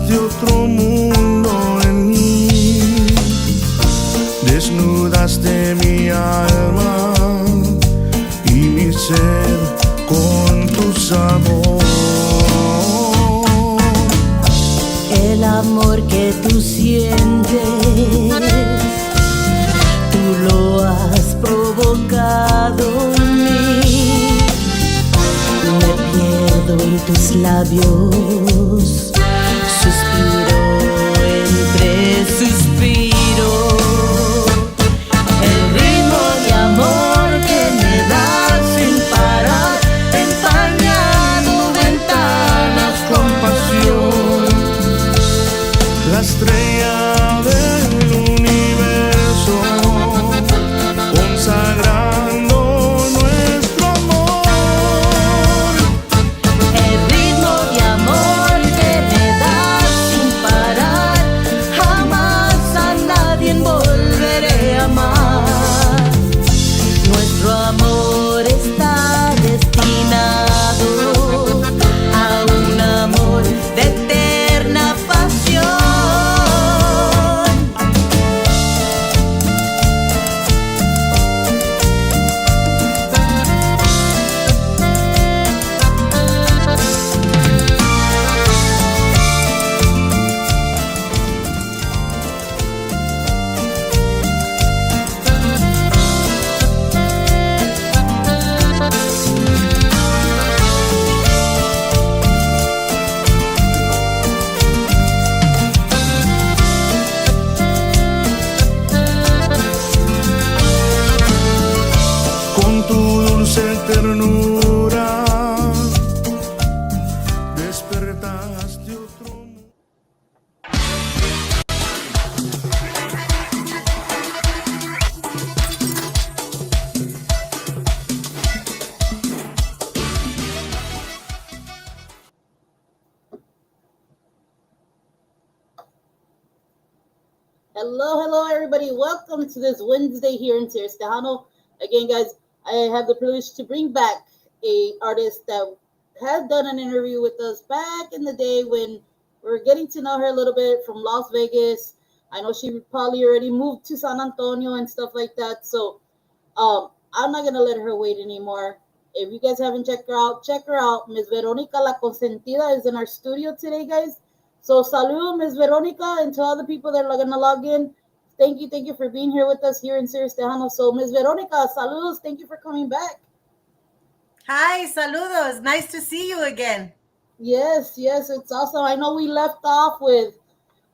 de otro mundo en mí. Desnudaste mi alma y mi ser con tu sabor. El amor que tú sientes, tú lo has provocado en mí. Me pierdo en tus labios, suspiro entre suspiros. El ritmo de amor que me das sin parar, empañando ventanas con pasión. La estrella del universo, consagrando nuestro amor. El ritmo de amor que me das sin parar, jamás a nadie volveré a amar. Nuestro amor está destinado a un amor de eterna pasión. Con tu dulce ternura despertaste otro mundo. Hello, everybody. Welcome to this Wednesday here in Sirius Tejano. Again, guys, I have the privilege to bring back a artist that had done an interview with us back in the day when we were getting to know her a little bit from Las Vegas. I know she probably already moved to San Antonio and stuff like that. So I'm not gonna let her wait anymore. If you guys haven't checked her out, check her out. Miss Veronica La Consentida is in our studio today, guys. So salud, Miss Veronica, and to all the people that are gonna log in. Thank you for being here with us here in Sirius Tejano. So Miss Veronica, saludos. Thank you for coming back. Hi, saludos. Nice to see you again. Yes, it's awesome. I know we left off with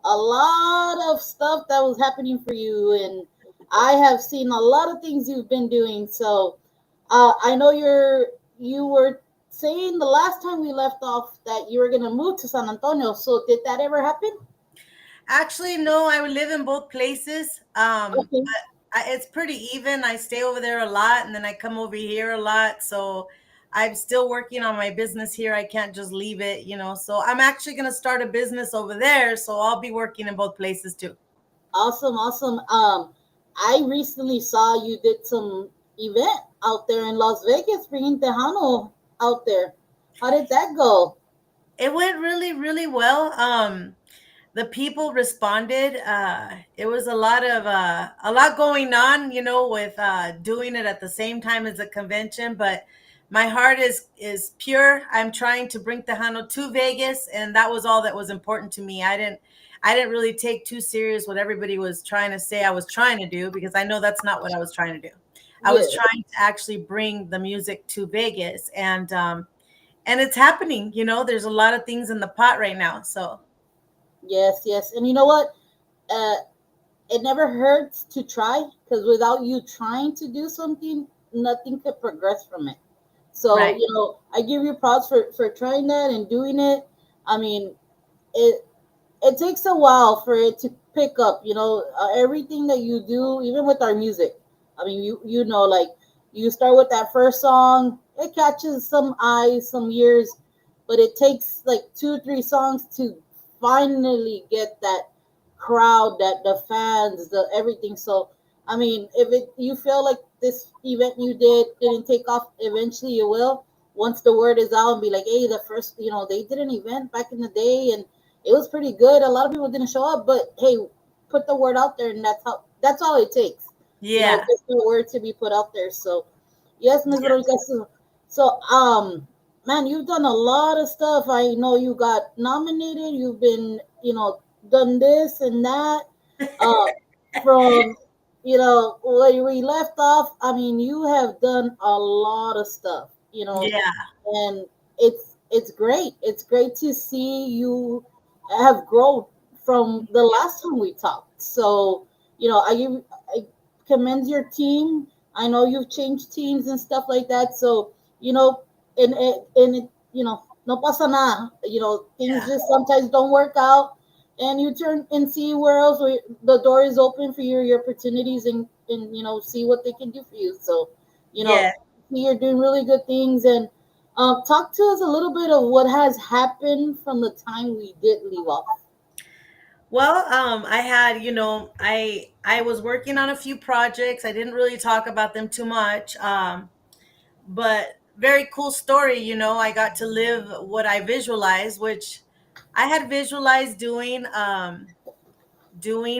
a lot of stuff that was happening for you, and I have seen a lot of things you've been doing. So I know you were saying the last time we left off that you were gonna move to San Antonio. So did that ever happen? Actually, no, I live in both places. Okay. It's pretty even. I stay over there a lot and then I come over here a lot. So I'm still working on my business here. I can't just leave it, you know. So I'm actually going to start a business over there. So I'll be working in both places too. Awesome. I recently saw you did some event out there in Las Vegas, bringing Tejano out there. How did that go? It went really, really well. The people responded. It was a lot going on, you know, with doing it at the same time as a convention. But my heart is pure. I'm trying to bring Tejano to Vegas, and that was all that was important to me. I didn't really take too serious what everybody was trying to say I was trying to do, because I know that's not what I was trying to do. I Yeah. was trying to actually bring the music to Vegas, and it's happening. You know, there's a lot of things in the pot right now. So Yes. And you know what? Uh, it never hurts to try because without you trying to do something, nothing could progress from it. So, right. I give you props for trying that and doing it. I mean, it it takes a while for it to pick up. Everything that you do, even with our music. I mean, like you start with that first song, it catches some eyes, some ears, but it takes like 2 3 songs to finally get that crowd, that the fans, the everything. So, I mean, if it you feel like this event you didn't take off, eventually it will. Once the word is out and be like, hey, the first, they did an event back in the day, and it was pretty good. A lot of people didn't show up, but hey, put the word out there, and that's all it takes. Yeah. Just the word to be put out there. So yes, Ms. Yeah. Veronica. So, man, you've done a lot of stuff. I know you got nominated. You've been, done this and that. Uh, from where we left off. I mean, you have done a lot of stuff. Yeah. And it's great. It's great to see you have grown from the last time we talked. So, I commend your team. I know you've changed teams and stuff like that. So, no pasa nada. Things Yeah. just sometimes don't work out, and you turn and see where else the door is open for your opportunities, and see what they can do for you. So, you know, Yeah. you're doing really good things, and talk to us a little bit of what has happened from the time we did leave off. Well, I had, I was working on a few projects. I didn't really talk about them too much. But very cool story, I got to live what I visualized, which I had visualized doing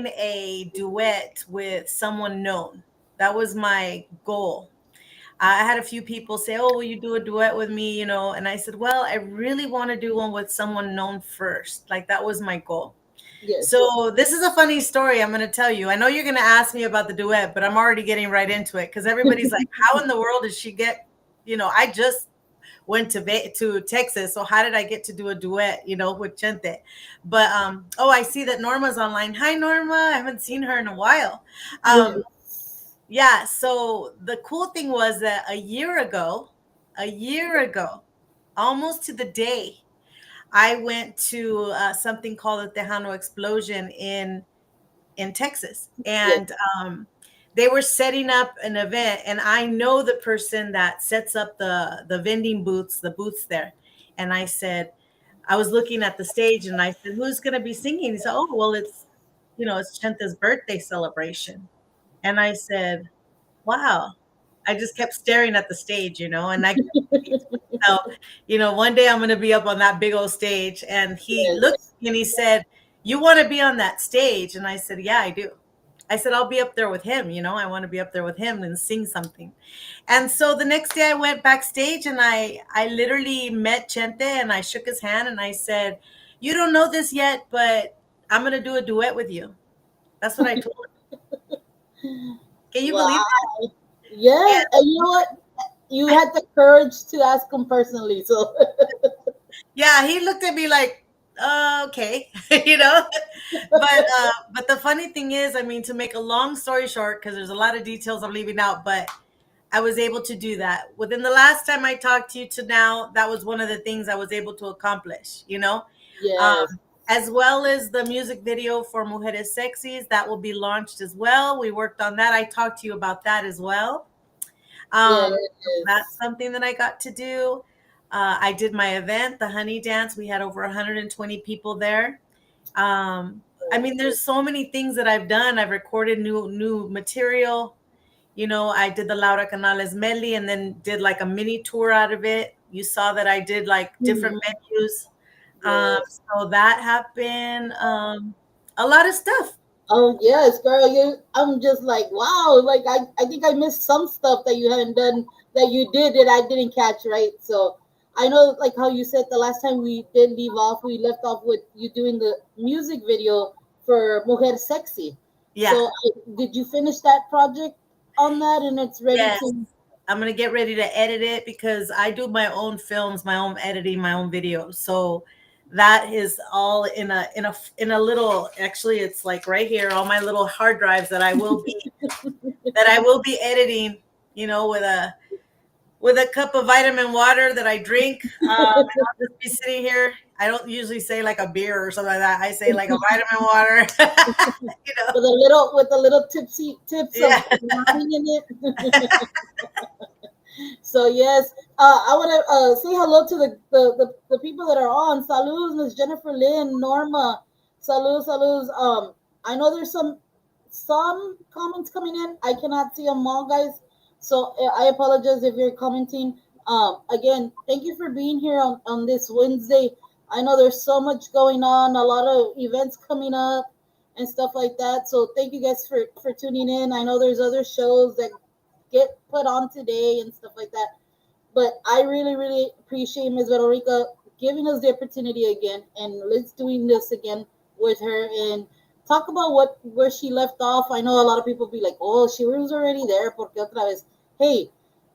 a duet with someone known. That was my goal. I had a few people say, "Oh, will you do a duet with me?" And I said, "Well, I really want to do one with someone known first." Like that was my goal. Yes, So this is a funny story I'm going to tell you. I know you're going to ask me about the duet, but I'm already getting right into it because everybody's like, "How in the world did she get?" I just went to Texas, so how did I get to do a duet, with Chente? But oh, I see that Norma's online. Hi, Norma. I haven't seen her in a while. Um, yes, yeah. So the cool thing was that a year ago, almost to the day, I went to something called the Tejano Explosion in Texas, yes. and they were setting up an event, and I know the person that sets up the vending booths, the booths there, and I said, I was looking at the stage, and I said, "Who's going to be singing?" He said, "Oh, well, it's Chenta's birthday celebration," and I said, "Wow." I just kept staring at the stage, and I kept thinking to myself, one day I'm going to be up on that big old stage. And he looked Yes. at me and he said, "You want to be on that stage?" And I said, "Yeah, I do." I said, "I'll be up there with him. I want to be up there with him and sing something." And so the next day I went backstage and I literally met Chente and I shook his hand and I said, "You don't know this yet, but I'm going to do a duet with you." That's what I told him. Can you believe that? Wow. Yes, and you know what? You And had the courage to ask him personally. So yeah, he looked at me like, okay, you know. But the funny thing is, I mean, to make a long story short, because there's a lot of details I'm leaving out, but I was able to do that. Within the last time I talked to you to now, that was one of the things I was able to accomplish. yes, Um, as well as the music video for Mujeres Sexys, that will be launched as well. We worked on that. I talked to you about that as well. That's yes, something that I got to do. I did my event, the Honey Dance. We had over 120 people there. I mean, there's so many things that I've done. I've recorded new material. I did the Laura Canales medley and then did like a mini tour out of it. You saw that I did like Mhm. different menus. Yes. So that happened. A lot of stuff. Oh yes, girl. I'm just like wow. Like I think I missed some stuff that you hadn't done that you did that I didn't catch, right? So I know, like how you said the last time we did leave off, we left off with you doing the music video for Mujer Sexy. Yeah. So did you finish that project on that, and it's ready Yes. to? I'm gonna get ready to edit it because I do my own films, my own editing, my own videos. So that is all in a little. Actually, it's like right here, all my little hard drives that I will be editing. With a cup of vitamin water that I drink. And I'll just be sitting here. I don't usually say like a beer or something like that. I say like a vitamin water. you know, With a little tipsy tips yeah, of wine in it. So yes, I want to say hello to the people that are on. Salud, Miss Jennifer Lynn, Norma. Salud, salud. I know there's some comments coming in. I cannot see them all, guys. So I apologize if you're commenting. Again, thank you for being here on this Wednesday. I know there's so much going on, a lot of events coming up and stuff like that. So thank you guys for tuning in. I know there's other shows that get put on today and stuff like that. But I really, really appreciate Ms. Veronica giving us the opportunity again, and let's doing this again with her and talk about what where she left off. I know a lot of people be like, "Oh, she was already there." Porque otra vez? Hey,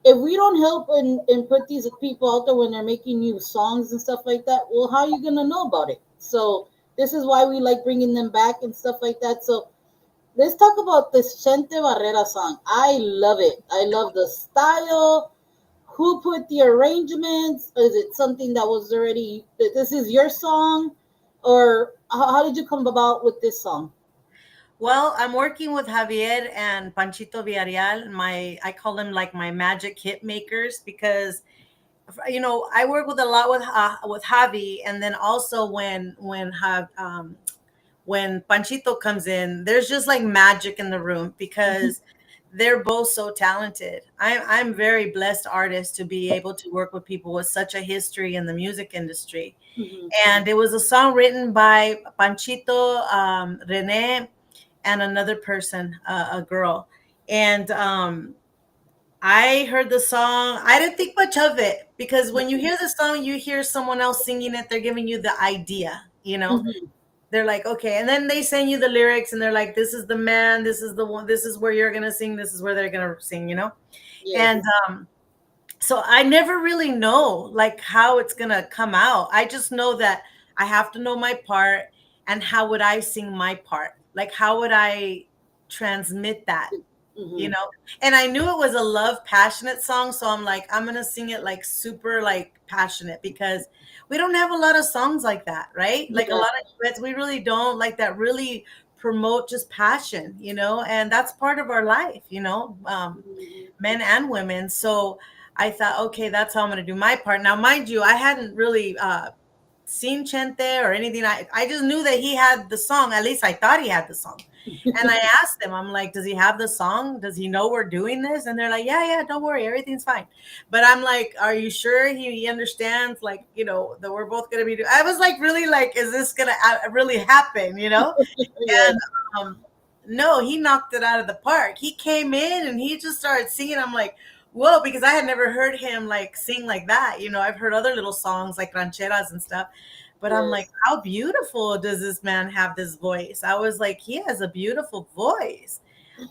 if we don't help and put these people out there when they're making new songs and stuff like that, well, how are you gonna know about it? So this is why we like bringing them back and stuff like that. So let's talk about this Chente Barrera song. I love it. I love the style. Who put the arrangements? Is it something that was already this is your song, or how did you come about with this song? Well, I'm working with Javier and Panchito Villarreal. I call them like my magic hit makers because I work with a lot with Javi, and then also when Panchito comes in, there's just like magic in the room because they're both so talented. I'm very blessed artist to be able to work with people with such a history in the music industry. Mhm. And it was a song written by Panchito, Rene, and another person, a girl. And I heard the song. I didn't think much of it because when you hear the song, you hear someone else singing it. They're giving you the idea. Mhm. They're like, okay. And then they send you the lyrics and they're like, this is the man. This is the one. This is where you're going to sing. This is where they're going to sing. And Yes. so I never really know like how it's going to come out. I just know that I have to know my part and how would I sing my part? Like, how would I transmit that? you Mhm. know and I knew it was a love passionate song, so I'm like, I'm gonna sing it like super like passionate because we don't have a lot of songs like that, right? Like a Yeah. lot of duets, we really don't like that really promote just passion, and that's part of our life, Mhm. men and women. So I thought, okay, that's how I'm gonna do my part. Now mind you, I hadn't really seen Chente or anything. I just knew that he had the song. At least I thought he had the song. And I asked them, I'm like, does he have the song? Does he know we're doing this? And they're like, yeah, yeah, don't worry. Everything's fine. But I'm like, are you sure he understands, like, that we're both going to be I was like, really like, is this going to really happen? Yes. And no, he knocked it out of the park. He came in and he just started singing. I'm like, whoa, because I had never heard him like sing like that. I've heard other little songs like rancheras and stuff, but I'm like, Yes. how beautiful does this man have this voice? I was like, he has a beautiful voice.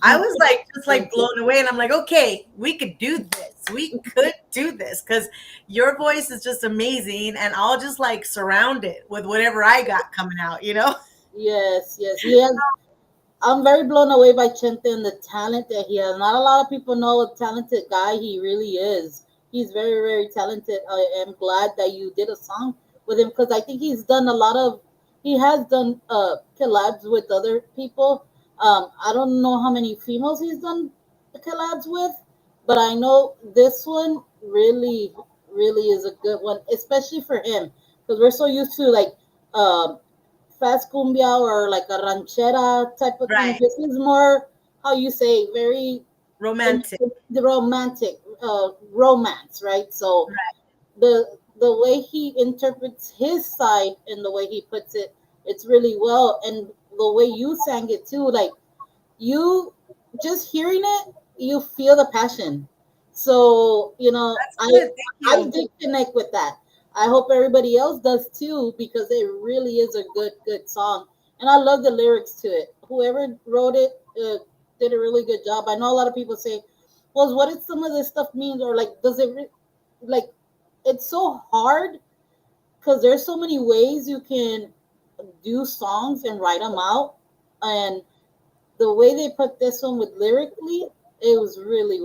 I was like, just like Thank you. blown away. And I'm like, okay, we could do this. We could do this because your voice is just amazing. And I'll just like surround it with whatever I got coming out? Yes. Yes. He has. I'm very blown away by Chente and the talent that he has. Not a lot of people know what talented guy he really is. He's very, very talented. I am glad that you did a song with him because I think he's done a lot of. He has done collabs with other people. I don't know how many females he's done collabs with, but I know this one really, really is a good one, especially for him because we're so used to like. Um, Fast cumbia or like a ranchera type of thing. Right. This is more how you say very Romantic. the romantic romance, right? So Right. the way he interprets his side and the way he puts it, it's really well. And the way you sang it too, like you just hearing it, you feel the passion. So That's good. Thank I you. did connect with that. I hope everybody else does too because it really is a good song, and I love the lyrics to it. Whoever wrote it did a really good job. I know a lot of people say, "Well, what does some of this stuff mean?" Or like, does it like? It's so hard because there's so many ways you can do songs and write them out, and the way they put this one with lyrically, it was really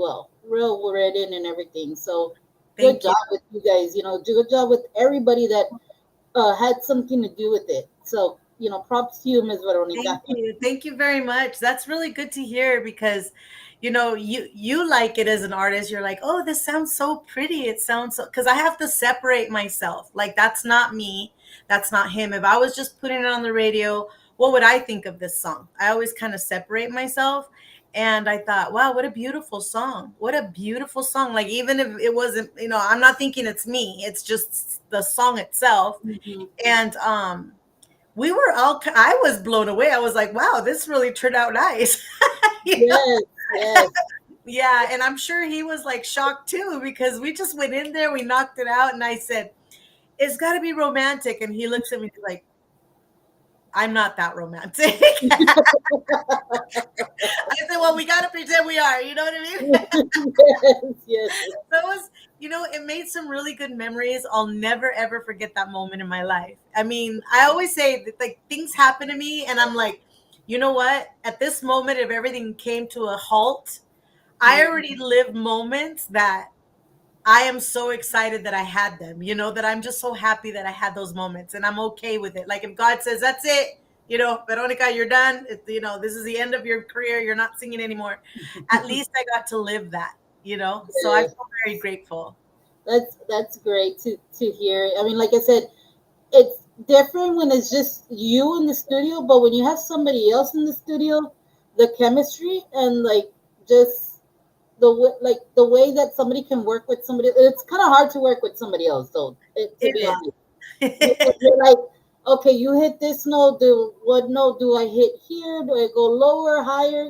real written and everything. So good Thank you. job with you guys. Good job with everybody that had something to do with it. So props to you, Ms. Veronica. Thank you. Thank you very much. That's really good to hear because you like it as an artist. You're like, "Oh, this sounds so pretty. It sounds so," cuz I have to separate myself. Like that's not me. That's not him. If I was just putting it on the radio, what would I think of this song? I always kind of separate myself. And I thought, wow, what a beautiful song. What a beautiful song. Like, even if it wasn't, I'm not thinking it's me, it's just the song itself. Mhm. And we were all, I was blown away. I was like, wow, this really turned out nice. You know? Yes, yes. Yeah. And I'm sure he was like shocked too, because we just went in there, we knocked it out. And I said, it's got to be romantic. And he looks at me like, I'm not that romantic. I said, well, we got to pretend we are. You know what I mean? Yes, yes. That was, it made some really good memories. I'll never, ever forget that moment in my life. I mean, I always say that, like, things happen to me, and I'm like, you know what? At this moment, if everything came to a halt, I Mhm. already lived moments that I am so excited that I had them, that I'm just so happy that I had those moments, and I'm okay with it. Like, if God says, that's it, Veronica, you're done. This is the end of your career. You're not singing anymore. At least I got to live that, so I Yes. feel very grateful. That's great to hear. I mean, like I said, it's different when it's just you in the studio, but when you have somebody else in the studio, the chemistry and like just the way that somebody can work with somebody, it's kind of hard to work with somebody else, though. To be It honest, because is. you're like, okay, you hit this note. What note do I hit here? Do I go lower, higher?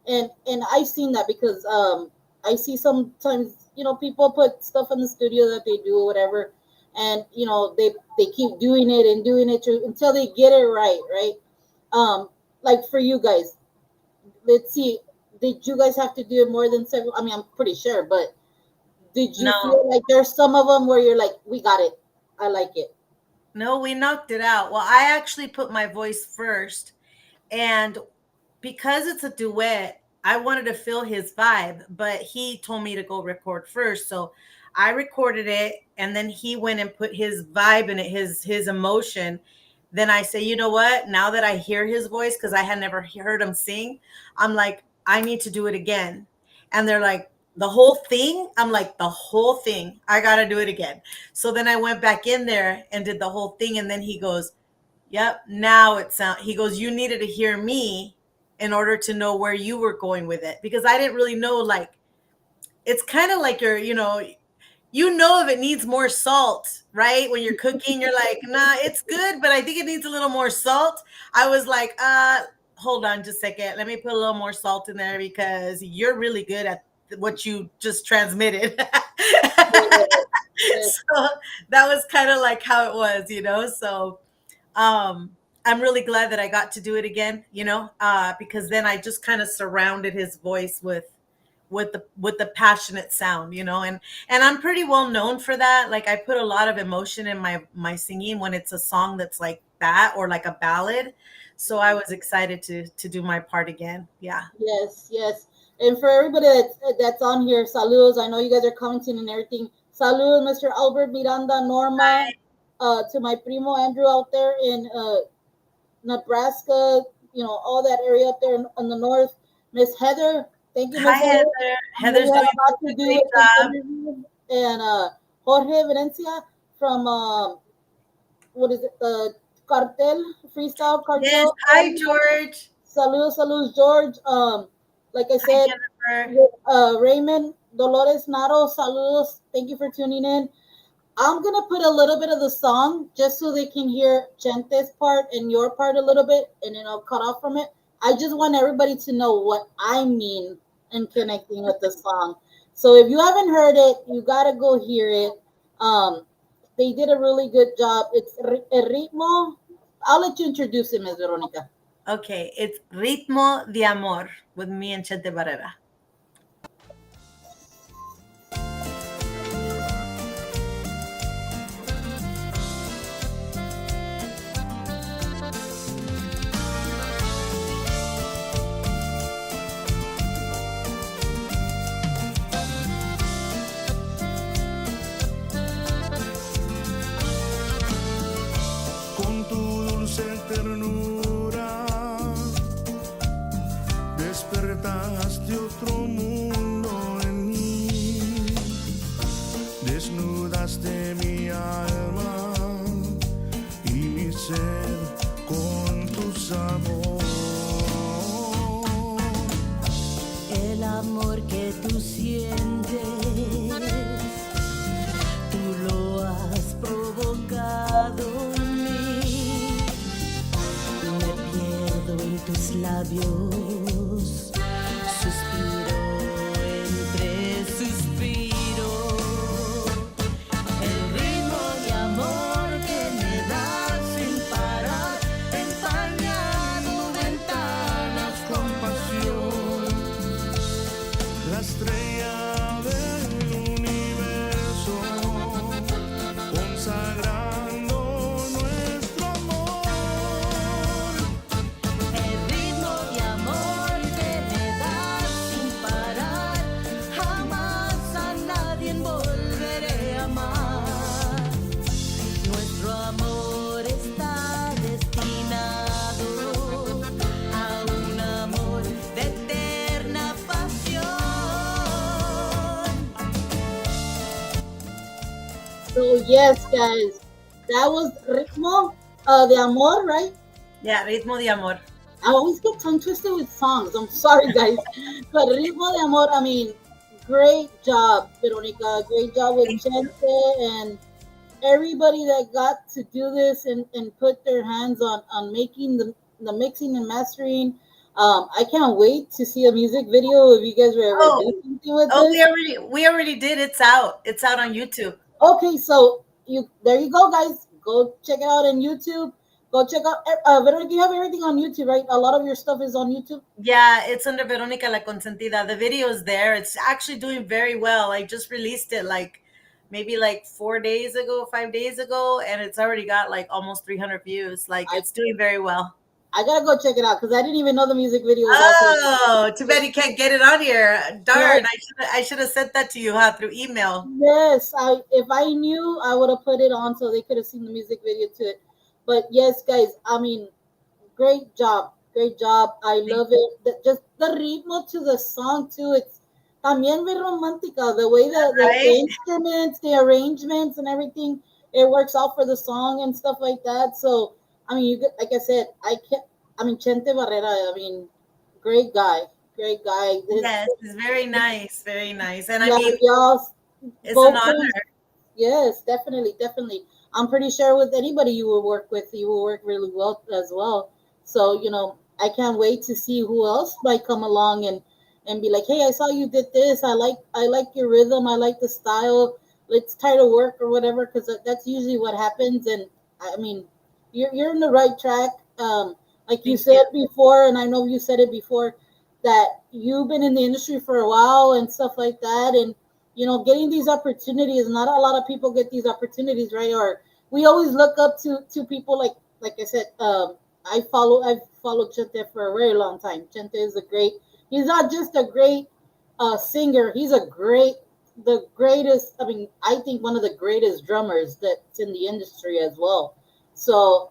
And I've seen that because I see sometimes people put stuff in the studio that they do or whatever, and they keep doing it and doing it until they get it right, right? Um, like for you guys, let's see, did you guys have to do it more than several? I mean, I'm pretty sure, but did you No, feel like there's some of them where you're like, we got it, I like it? no, we knocked it out. Well, I actually put my voice first. And because it's a duet, I wanted to feel his vibe, but he told me to go record first. So I recorded it, and then he went and put his vibe in it, his emotion. Then I say, you know what? Now that I hear his voice, because I had never heard him sing, I'm like, I need to do it again. And they're like, the whole thing? I'm like, the whole thing. I gotta do it again. So then I went back in there and did the whole thing, and then he goes, yep, now it sounds. He goes, you needed to hear me in order to know where you were going with it, because I didn't really know. Like, it's kind of like if it needs more salt, right? When you're cooking, you're like, nah, it's good, but I think it needs a little more salt. I was like, hold on just a second. Let me put a little more salt in there, because you're really good at what you just transmitted. Yes, yes, So that was kind of like how it was, so um I'm really glad that I got to do it again, because then I just kind of surrounded his voice with the passionate sound, and I'm pretty well known for that. Like, I put a lot of emotion in my singing when it's a song that's like that, or like a ballad. So I was excited to do my part again. Yeah. yes, yes. And for everybody that's on here, saludos. I know you guys are commenting and everything. Salud, Mr. Albert Miranda, Norma, to my primo Andrew out there in Nebraska, all that area up there in the north. Miss Heather, thank you, Hi, Miss Heather. Heather. I know Heather's you had doing a lot such to a do great with this job. interview. And Jorge Venencia from, what is it, the Cartel, Freestyle Yes. Cartel. Hi, George. Saludos, saludos, George. Like I Hi, said, Jennifer. Raymond Dolores Naro, saludos. Thank you for tuning in. I'm gonna put a little bit of the song just so they can hear Chente's part and your part a little bit, and then I'll cut off from it. I just want everybody to know what I mean in connecting with the song. So if you haven't heard it, you gotta go hear it. They did a really good job. It's El Ritmo. I'll let you introduce him, Ms. Veronica. Okay, it's Ritmo de Amor with me and Chente Barrera. con tu dulce ternura despertaste otro mundo en mí, desnudaste mi alma y mi ser con tu sabor. tú sientes, tú lo has provocado en mí. Me pierdo en tus labios, suspiro entre suspiros. El ritmo de amor que me das sin parar, empañando ventanas con pasión. La estrella del universo, consagrando nuestro amor. El ritmo de amor que me das sin parar, jamás a nadie volveré a amar. Nuestro amor está destinado a un amor de eterna pasión. So yes, guys, that was Ritmo de Amor, right? Yeah, Ritmo de Amor. I always get tongue twisted with songs. I'm sorry, guys, but Ritmo de Amor. I mean, great job, Veronica. Great job with Thank you. Chente and everybody that got to do this and put their hands on making the mixing and mastering. I can't wait to see a music video if you guys will ever Oh, do something with oh, this. we already did. It's out. It's out on YouTube. Okay, so you there you go, guys. Go check it out on YouTube. Go check out. Veronica, you have everything on YouTube, right? A lot of your stuff is on YouTube. Yeah, it's under Veronica La Consentida. The video is there. It's actually doing very well. I just released it like maybe like 4 days ago, 5 days ago, and it's already got like almost 300 views. Like I it's doing very well. I gotta go check it out because I didn't even know the music video was out Oh, too there. bad you can't get it on here. Yes, Darn, I should have sent that to you, huh, through email. yes. If I knew, I would have put it on so they could have seen the music video to it. But yes, guys. I mean, great job, great job. I Thank love it. Just the ritmo to the song too. It's también muy romántica. The way the right? instruments, the arrangements, and everything, it works out for the song and stuff like that. So I mean, like I said, I can't. I mean, Chente Barrera. I mean, great guy, great guy. Yes, it's very nice, very nice. And I Yeah, mean, y'all it's an vocals. honor. Yes, definitely, definitely. I'm pretty sure with anybody you will work with, you will work really well as well. So, I can't wait to see who else might come along and be like, "Hey, I saw you did this. I like your rhythm. I like the style. Let's try to work or whatever." Because that's usually what happens. And I mean, you're in the right track. Like you Thank you. said before, and I know you said it before, that you've been in the industry for a while and stuff like that, and getting these opportunities. Not a lot of people get these opportunities, right? Or we always look up to people like I said. I've followed Chente for a very long time. Chente is a great. He's not just a great singer. He's the greatest. I mean, I think one of the greatest drummers that's in the industry as well. So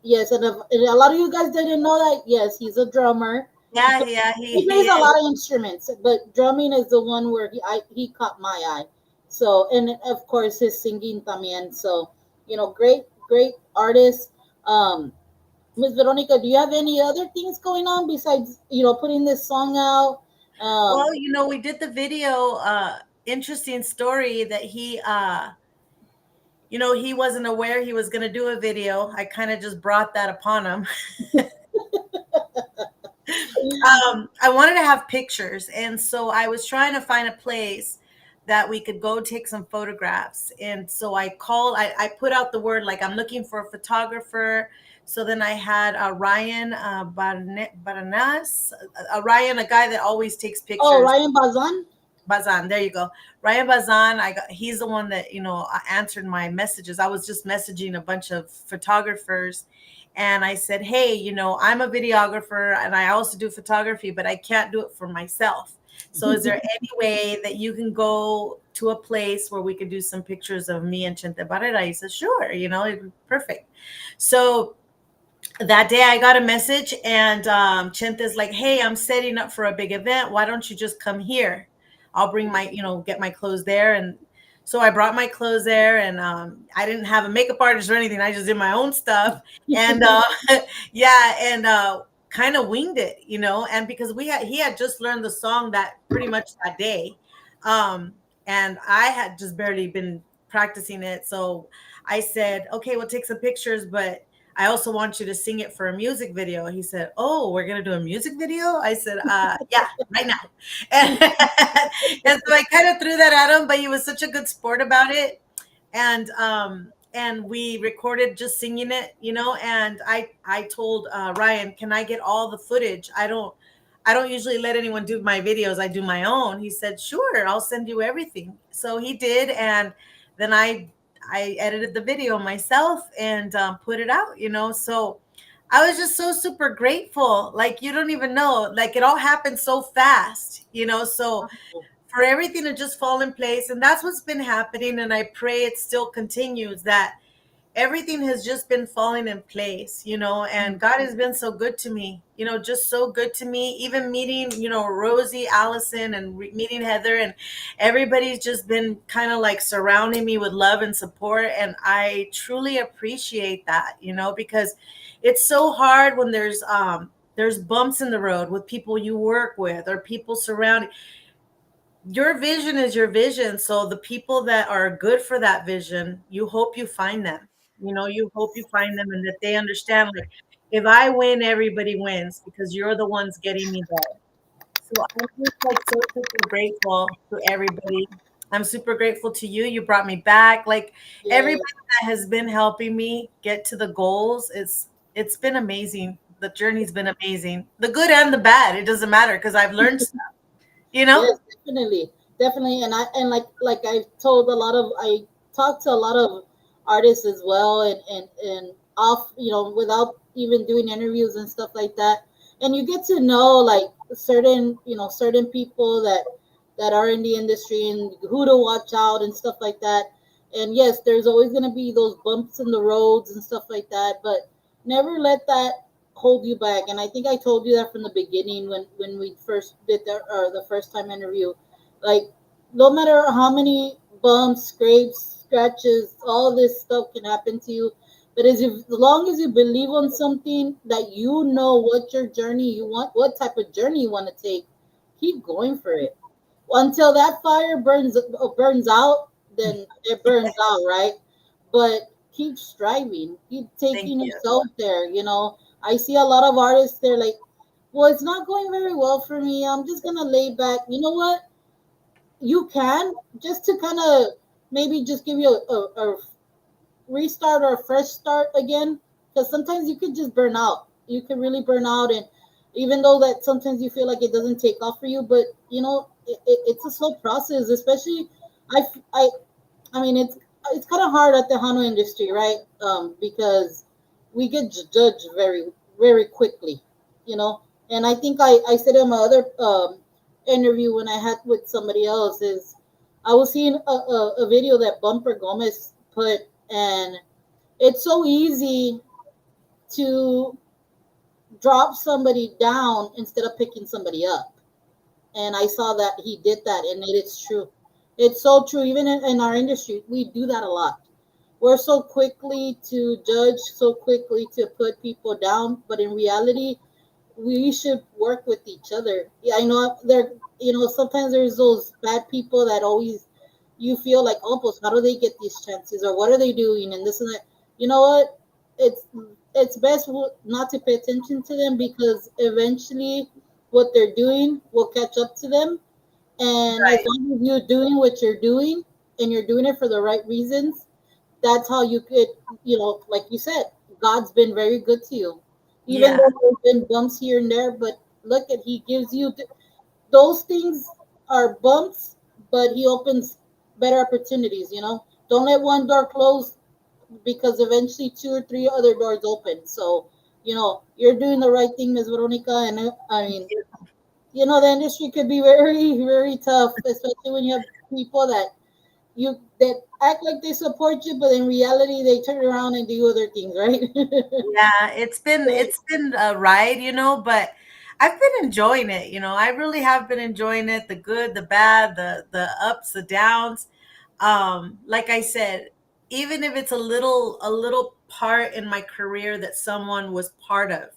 yes, and a lot of you guys didn't know that. Yes, he's a drummer. Yeah, yeah, he He he plays a is. lot of instruments, but drumming is the one where he caught my eye. So, and of course his singing también. So, great artist. Miss Veronica, do you have any other things going on besides putting this song out? Well, Um, we did the video. Interesting story that he wasn't aware he was going to do a video. I kind of just brought that upon him. I wanted to have pictures, and so I was trying to find a place that we could go take some photographs. And so I put out the word like I'm looking for a photographer. So then I had Ryan Baranas, Ryan, a guy that always takes oh, pictures. Ryan Bazan. Bazan, there you go. Ryan Bazan, he's the one that answered my messages. I was just messaging a bunch of photographers, and I said, "Hey, I'm a videographer and I also do photography, but I can't do it for myself. So is there any way that you can go to a place where we could do some pictures of me and Chente Barrera?" He said, "Sure, it'd be perfect." So that day I got a message, and Chente's like, "Hey, I'm setting up for a big event. Why don't you just come here? I'll bring get my clothes there." And so I brought my clothes there, and I didn't have a makeup artist or anything. I just did my own stuff. And yeah, and kind of winged it, and because he had just learned the song that pretty much that day. Um, and I had just barely been practicing it. So I said, okay, we'll take some pictures, but I also want you to sing it for a music video. He said, oh, we're going to do a music video? I said, yeah, right now. And, and so I kind of threw that at him, but he was such a good sport about it. And we recorded just singing it, and I told Ryan, can I get all the footage? I don't usually let anyone do my videos. I do my own. He said, sure, I'll send you everything. So he did. And then I edited the video myself and put it out, so I was just so super grateful. Like, you don't even know, like, it all happened so fast, so for everything to just fall in place. And that's what's been happening. And I pray it still continues, that everything has just been falling in place, and God has been so good to me, just so good to me, even meeting, Rosie, Allison, and meeting Heather, and everybody's just been kind of like surrounding me with love and support. And I truly appreciate that, because it's so hard when there's bumps in the road with people you work with or people surrounding. Your vision is your vision. So the people that are good for that vision, you hope you find them. You hope you find them and that they understand, like, if I win, everybody wins because you're the ones getting me there. So I'm just like so super grateful to everybody. I'm super grateful to you. You brought me back. Like, everybody Yes, that has been helping me get to the goals, it's been amazing. The journey's been amazing. The good and the bad. It doesn't matter because I've learned stuff, you know? yes, definitely, definitely. And like I told a lot of I talked to a lot of artists as well, and off, without even doing interviews and stuff like that. And you get to know like certain people that are in the industry and who to watch out and stuff like that. And yes, there's always going to be those bumps in the roads and stuff like that, but never let that hold you back. And I think I told you that from the beginning when we first did the first time interview. Like, no matter how many bumps, scrapes, scratches, all this stuff can happen to you. But as long as you believe on something, that you know what your journey you want, what type of journey you want to take, keep going for it until that fire burns out. Then it burns out, right? But keep striving, keep Thank taking you. yourself there. I see a lot of artists, they're like, well, it's not going very well for me, I'm just gonna lay back. You know what? You can just to kind of maybe just give you a restart or a fresh start again, because sometimes you could just burn out. You could really burn out. And even though that sometimes you feel like it doesn't take off for you, but it's a slow process. Especially, i i I mean, it's kind of hard at the Hano industry, right? Because we get judged very, very quickly, you know. And I think I said in my other interview when I had with somebody else is I was seeing a video that Bumper Gomez put, and it's so easy to drop somebody down instead of picking somebody up. And I saw that he did that, and it is true. It's so true. Even in our industry, we do that a lot. We're so quickly to judge, so quickly to put people down, but in reality, we should work with each other. Yeah, I know there. Sometimes there's those bad people that always you feel like, oh, pues, how do they get these chances, or what are they doing, and this and that. You know what? It's it's best not to pay attention to them, because eventually, what they're doing will catch up to them. And as Right. long as you're doing what you're doing and you're doing it for the right reasons, that's how you could, like you said, God's been very good to you. Even Yeah. though there's been bumps here and there, but look at He gives you those things are bumps, but He opens better opportunities. Don't let one door close, because eventually two or three other doors open. So, you're doing the right thing, Ms. Veronica. And I mean, the industry could be very, very tough, especially when you have people that act like they support you, but in reality, they turn around and do other things, right? Yeah, it's been a ride, but I've been enjoying it, I really have been enjoying it, the good, the bad, the ups, the downs. Like I said, even if it's a little part in my career that someone was part of,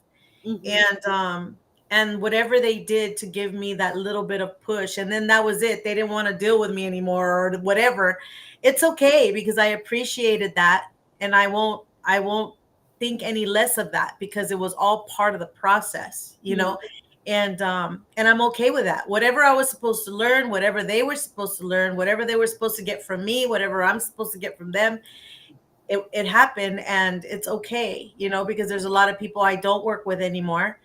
Mm-hmm. And whatever they did to give me that little bit of push, and then that was it. They didn't want to deal with me anymore or whatever. It's okay because I appreciated that, and I won't think any less of that because it was all part of the process, you Mm-hmm. know. And I'm okay with that. Whatever I was supposed to learn, whatever they were supposed to learn, whatever they were supposed to get from me, whatever I'm supposed to get from them, it happened, and it's okay, because there's a lot of people I don't work with anymore,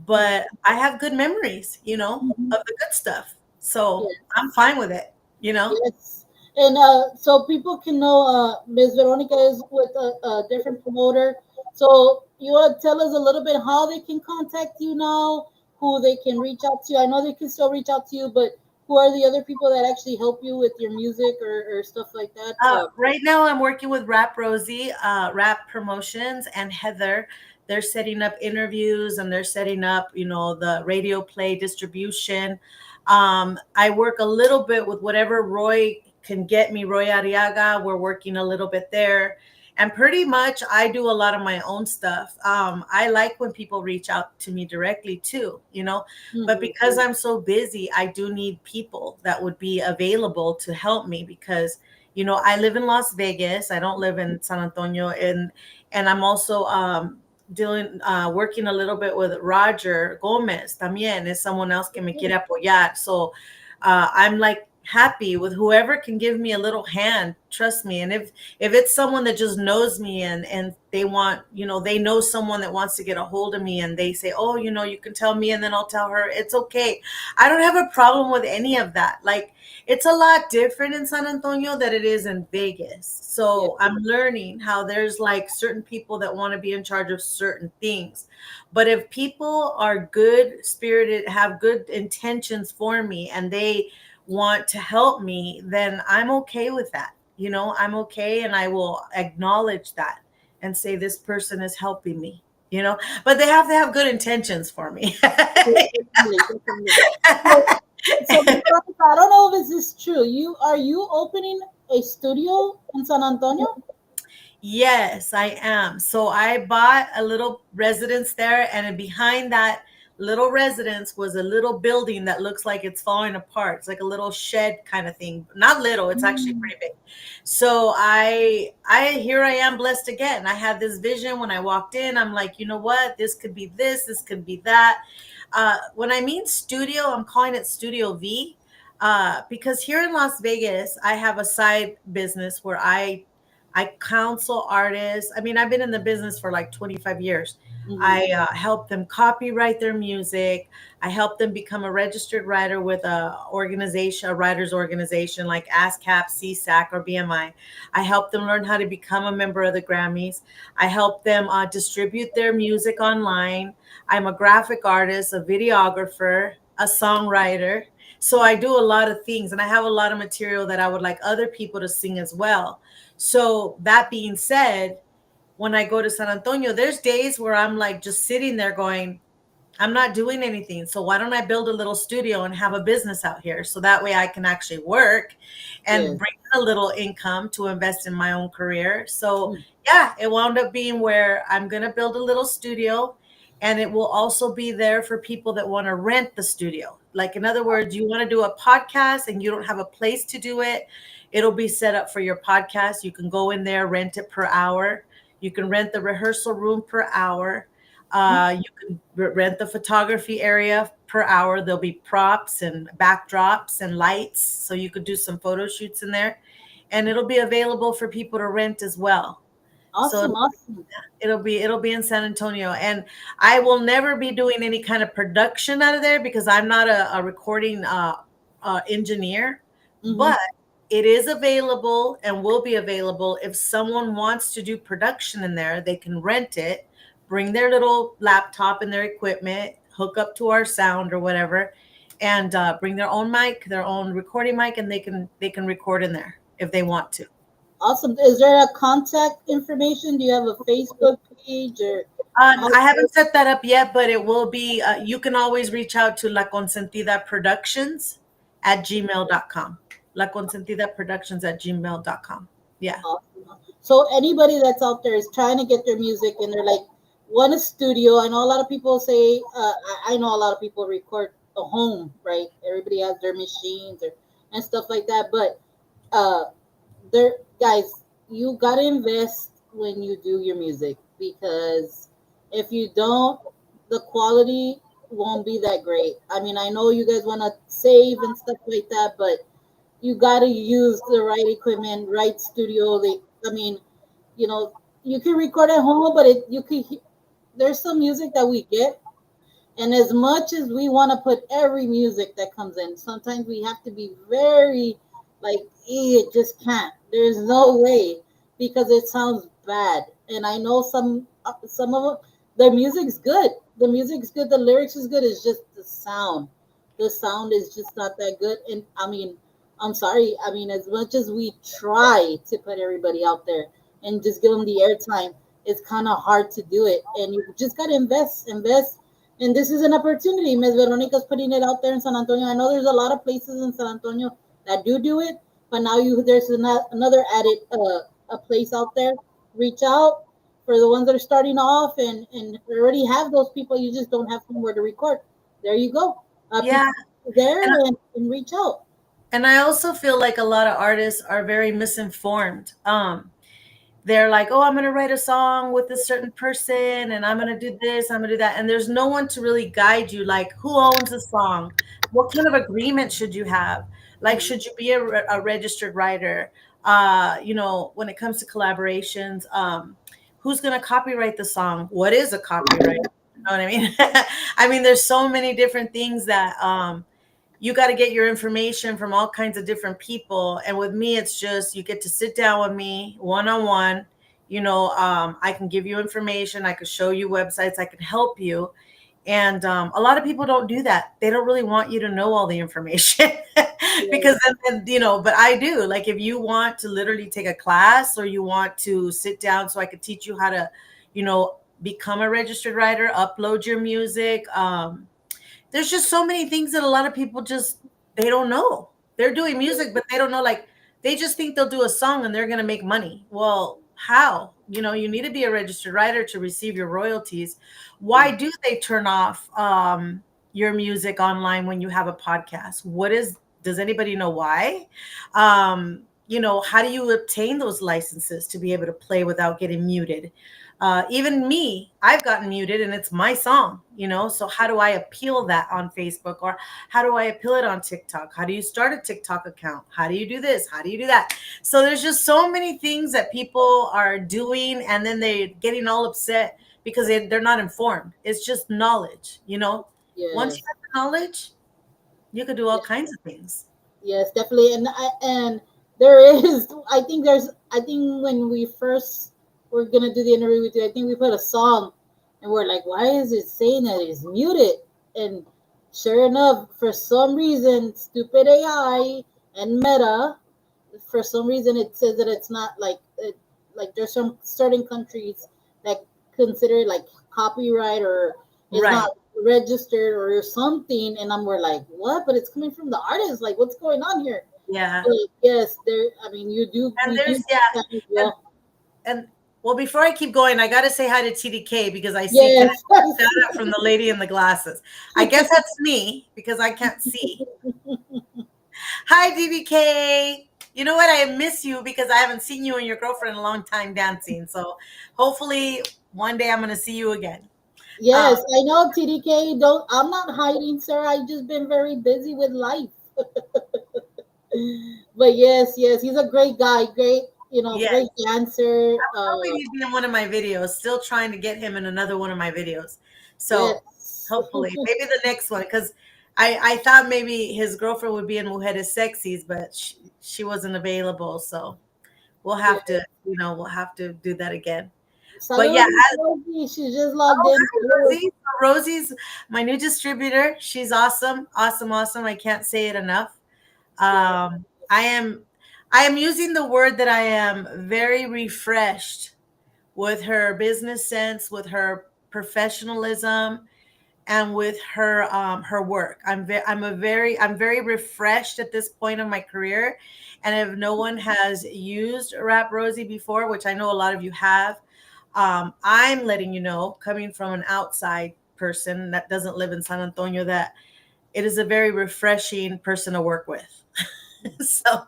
but I have good memories, Mm-hmm. of the good stuff. So I'm Yes. fine with it, you know? Yes. And so people can know Ms. Veronica is with a different promoter. So you want to tell us a little bit how they can contact you now, who they can reach out to. I know they can still reach out to you, but who are the other people that actually help you with your music or stuff like that? Right now, I'm working with Rap Rosie, Rap Promotions, and Heather. They're setting up interviews and they're setting up, the radio play distribution. I work a little bit with whatever Roy can get me, Roy Ariaga. We're working a little bit there. And pretty much, I do a lot of my own stuff. I like when people reach out to me directly too. But Mhm. because I'm so busy, I do need people that would be available to help me because I live in Las Vegas. I don't live in San Antonio, and I'm also doing working a little bit with Roger Gomez. También is someone else que me quiere apoyar. So I'm like happy with whoever can give me a little hand. Trust me. And if it's someone that just knows me and they want, they know someone that wants to get a hold of me and they say, oh, you can tell me and then I'll tell her. It's okay. I don't have a problem with any of that. Like, it's a lot different in San Antonio than it is in Vegas. Yeah. So I'm learning how there's like certain people that want to be in charge of certain things. But if people are good spirited, have good intentions for me, and they want to help me, then I'm okay with that. I'm okay, and I will acknowledge that and say this person is helping me. But they have to have good intentions for me. Yeah, definitely, definitely. So, so Ms. Veronica, I don't know if this is true. Are you opening a studio in San Antonio? Yes, I am. So I bought a little residence there, and behind that little residence was a little building that looks like it's falling apart. It's like a little shed kind of thing. Not little, it's actually Mm. pretty big. So I here I am blessed again. I had this vision when I walked in. I'm like, you know what? This could be this could be that. When I mean studio, I'm calling it Studio V. Because here in Las Vegas, I have a side business where I counsel artists. I mean, I've been in the business for like 25 years. Mm-hmm. I help them copyright their music. I help them become a registered writer with a writers organization like ASCAP, CSAC, or BMI. I help them learn how to become a member of the Grammys. I help them distribute their music online. I'm a graphic artist, a videographer, a songwriter. So I do a lot of things, and I have a lot of material that I would like other people to sing as well. So that being said, when I go to San Antonio, there's days where I'm like just sitting there going, I'm not doing anything. So why don't I build a little studio and have a business out here so that way I can actually work and Yes. bring in a little income to invest in my own career. So Mm. yeah, it wound up being where I'm going to build a little studio, and it will also be there for people that want to rent the studio. Like, in other words, you want to do a podcast and you don't have a place to do it, it'll be set up for your podcast. You can go in there, rent it per hour. You can rent the rehearsal room per hour. You can rent the photography area per hour. There'll be props and backdrops and lights, so you could do some photo shoots in there, and it'll be available for people to rent as well. So Awesome, awesome. it'll be in San Antonio, and I will never be doing any kind of production out of there because I'm not a recording engineer. Mm-hmm. But it is available and will be available if someone wants to do production in there. They can rent it, bring their little laptop and their equipment, hook up to our sound or whatever, and bring their own mic, their own recording mic, and they can record in there if they want to. Awesome. Is there a contact information? Do you have a Facebook page or how? I haven't set that up yet, but it will be. You can always reach out to La Consentida Productions at gmail.com. La Consentida Productions at gmail.com. Yeah. Awesome. So anybody that's out there is trying to get their music and they're like, want a studio. I know a lot of people say, I know a lot of people record a home, right? Everybody has their machines and stuff like that. But uh, there, guys, you gotta invest when you do your music, because if you don't, the quality won't be that great. I mean, I know you guys want to save and stuff like that, but you gotta use the right equipment, right studio. I mean, you know, you can record at home, but there's some music that we get, and as much as we want to put every music that comes in, sometimes we have to be very like, it just can't. There's no way, because it sounds bad. And I know some of them, their music's good. The music's good. The lyrics is good. It's just the sound. The sound is just not that good. And I mean, I'm sorry. I mean, as much as we try to put everybody out there and just give them the airtime, it's kind of hard to do it. And you just gotta invest, and this is an opportunity. Ms. Veronica's putting it out there in San Antonio. I know there's a lot of places in San Antonio that do it, but now there's another added a place out there. Reach out for the ones that are starting off, and already have those people. You just don't have somewhere to record. There you go. Yeah. People there, And and reach out. I also feel like a lot of artists are very misinformed. They're like, oh, I'm going to write a song with a certain person and I'm going to do this, I'm going to do that. And there's no one to really guide you. Like, who owns the song? What kind of agreement should you have? Like, should you be a registered writer? When it comes to collaborations, who's going to copyright the song? What is a copyright? You know what I mean? I mean, there's so many different things that, you got to get your information from all kinds of different people. And with me, it's just you get to sit down with me one on one. I can give you information, I could show you websites, I can help you. And a lot of people don't do that. They don't really want you to know all the information Yes, because but I do. Like, if you want to literally take a class or you want to sit down so I could teach you how to, become a registered writer, upload your music. There's just so many things that a lot of people just they don't know. They're doing music, but they don't know. Like, they just think they'll do a song and they're gonna make money. Well, how? You need to be a registered writer to receive your royalties. Why do they turn off your music online when you have a podcast? Does anybody know why? How do you obtain those licenses to be able to play without getting muted? Even me, I've gotten muted and it's my song, so how do I appeal that on Facebook, or how do I appeal it on TikTok? How do you start a TikTok account? How do you do this? How do you do that? So there's just so many things that people are doing, and then they're getting all upset because they're not informed. It's just knowledge. Once you yes. have the knowledge, you could do all kinds of things. Yes, definitely. And there is, I think when we first were gonna do the interview with you, I think we put a song, and we're like, why is it saying that it's muted? And sure enough, for some reason, stupid AI and Meta, for some reason, it says that it's not like there's some certain countries that consider it like copyright, or it's Right. not registered or something. And we're like, what? But it's coming from the artist. Like, what's going on here? Yeah. But yes, there. I mean, And we do there's yeah. that as And well. and well, before I keep going, I got to say hi to TDK because I see Yes. connection shout out from the lady in the glasses. I guess that's me because I can't see. Hi, TDK. You know what? I miss you because I haven't seen you and your girlfriend in a long time dancing. So hopefully one day I'm going to see you again. Um, Yes, I know, TDK. Don't. I'm not hiding, sir. I've just been very busy with life. But yes, yes, he's a great guy. Great, yeah, great dancer. hoping he'd be in one of my videos. Still trying to get him in another one of my videos. So Yes. hopefully, maybe the next one, because I thought maybe his girlfriend would be in Mujeres Sexys, but she wasn't available. So Yeah. we'll have to do that again. But yeah, Salud, Rosie. She just logged oh, in. hi, Salud. Rosie. So Rosie's my new distributor. She's awesome, awesome, awesome. I can't say it enough. Yeah. Um, I am, I am using the word that I am very refreshed with her business sense, with her professionalism, and with her work. I'm very refreshed at this point of my career. And if no one has used Rap Rosie before, which I know a lot of you have, I'm letting you know, coming from an outside person that doesn't live in San Antonio, that it is a very refreshing person to work with. So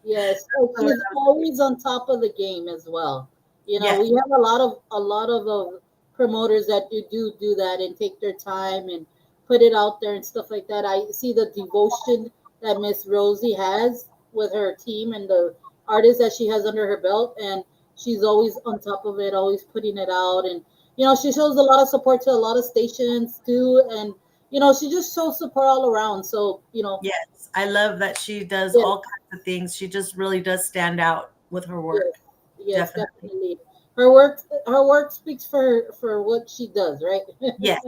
Yes, so that's what she's always on top of the game as well. You know, yes, we have a lot of promoters that do that and take their time and put it out there and stuff like that. I see the devotion that Miss Rosie has with her team and the artists that she has under her belt, and she's always on top of it, always putting it out, and she shows a lot of support to a lot of stations too, and she just shows support all around. So yes. I love that she does yes, all kinds of things. She just really does stand out with her yes, work. yes, Definitely. definitely. Her work speaks for what she does, right? Yes.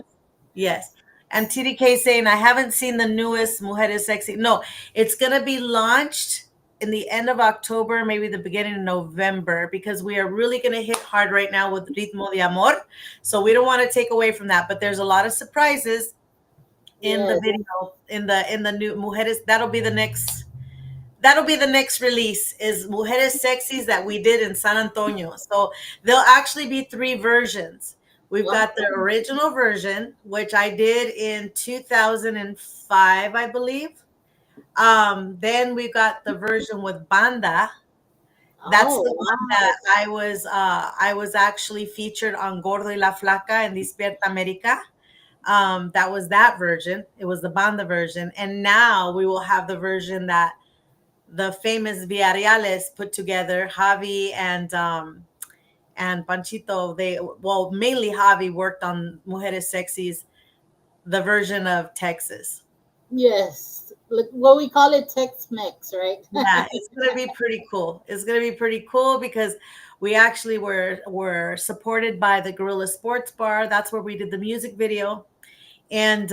Yes. And TDK saying, I haven't seen the newest Mujeres Sexy. No, it's going to be launched in the end of October, maybe the beginning of November, because we are really going to hit hard right now with Ritmo de Amor. So we don't want to take away from that. But there's a lot of surprises in the Yes, video, in the new Mujeres. That'll be the next release is Mujeres Sexys that we did in San Antonio. So there'll actually be three versions. We've wow. got the original version, which I did in 2005, I believe. Then we got the version with banda. That's Oh, the one that wow. I was actually featured on Gordo y la Flaca and Despierta America. That was that version. It was the banda version, and now we will have the version that the famous Villarreales put together, Javi and Panchito. Mainly Javi worked on Mujeres Sexys, the version of Texas. Yes, like what we call it Tex-Mex, right? Yeah, it's gonna be pretty cool. It's gonna be pretty cool because we actually were supported by the Gorilla Sports Bar. That's where we did the music video, and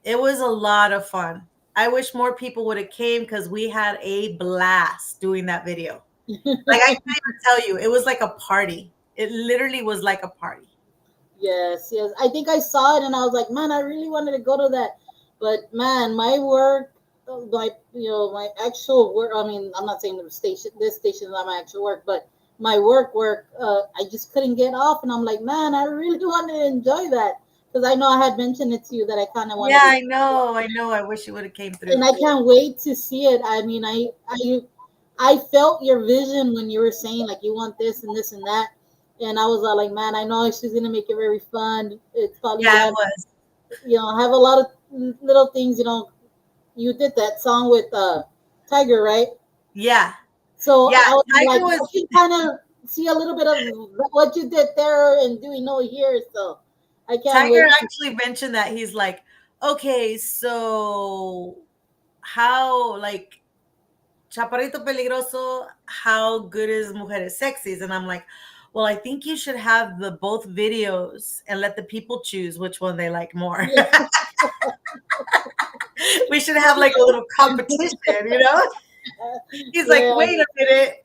it was a lot of fun. I wish more people would have came because we had a blast doing that video. Like I can't even tell you, it was like a party. It literally was like a party. Yes, yes. I think I saw it and I was like, man, I really wanted to go to that, but man, my work, my actual work. I mean, I'm not saying this station is not my actual work, but my work. I just couldn't get off, and I'm like, man, I really wanted to enjoy that because I know I had mentioned it to you that I kind of Yeah, wanted to, I know. I know. I wish you would have came and through. I can't wait to see it. I mean, I felt your vision when you were saying like you want this and this and that, and I was all like, man, I know she's gonna make it very fun. It's probably Yeah, it gonna, was. have a lot of little things. You did that song with Tiger, right? Yeah. So Yeah. I was like, Tiger I was can kind of see a little bit of what you did there and doing no here. So I can't Tiger wait. actually mentioned that he's like, okay, so how like Chaparrito Peligroso, how good is Mujeres Sexys? And I'm like, well, I think you should have the both videos and let the people choose which one they like more. Yeah. We should have like a little competition. He's like, Yeah. wait a minute.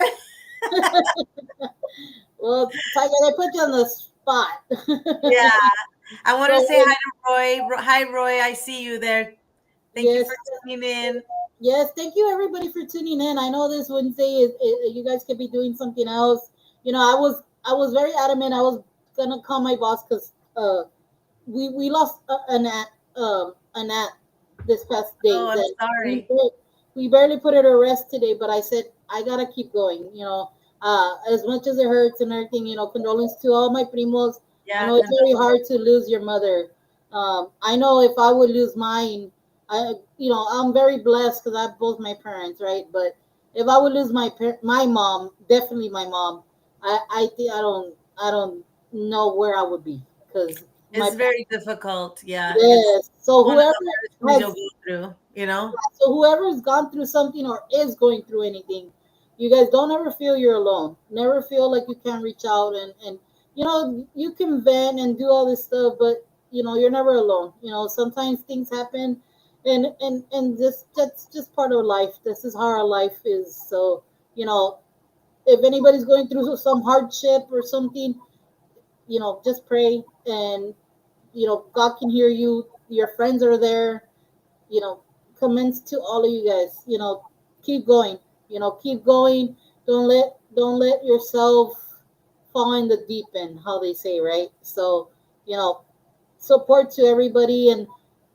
Well, Tiger, they put you on the spot. Yeah. I want to So say hi to Roy. Hi, Roy. I see you there. Thank you yes, for tuning in. yes, thank you everybody for tuning in. I know this Wednesday you guys could be doing something else. I was very adamant. I was gonna call my boss because we lost an aunt this past Oh, days, I'm and sorry. we barely put her to rest today. But I said I gotta keep going. As much as it hurts and everything. Condolence to all my primos. I Yeah, know it's very hard to lose your mother. I know if I would lose mine, I'm very blessed because I have both my parents, right? But if I would lose my mom, definitely my mom, I think I don't know where I would be because my it's very difficult. Yeah, it's yes. So one of whoever the hardest things you'll has go through. so whoever's gone through something or is going through anything, you guys don't ever feel you're alone. Never feel like you can't reach out and you can vent and do all this stuff, but you're never alone. Sometimes things happen, and that's just part of life. This is how our life is. So if anybody's going through some hardship or something, just pray, and God can hear you. Your friends are there. you know, Comments to all of you guys. Keep going. Keep going. Don't let yourself fall in the deep end, how they say, right? So, you know, support to everybody, and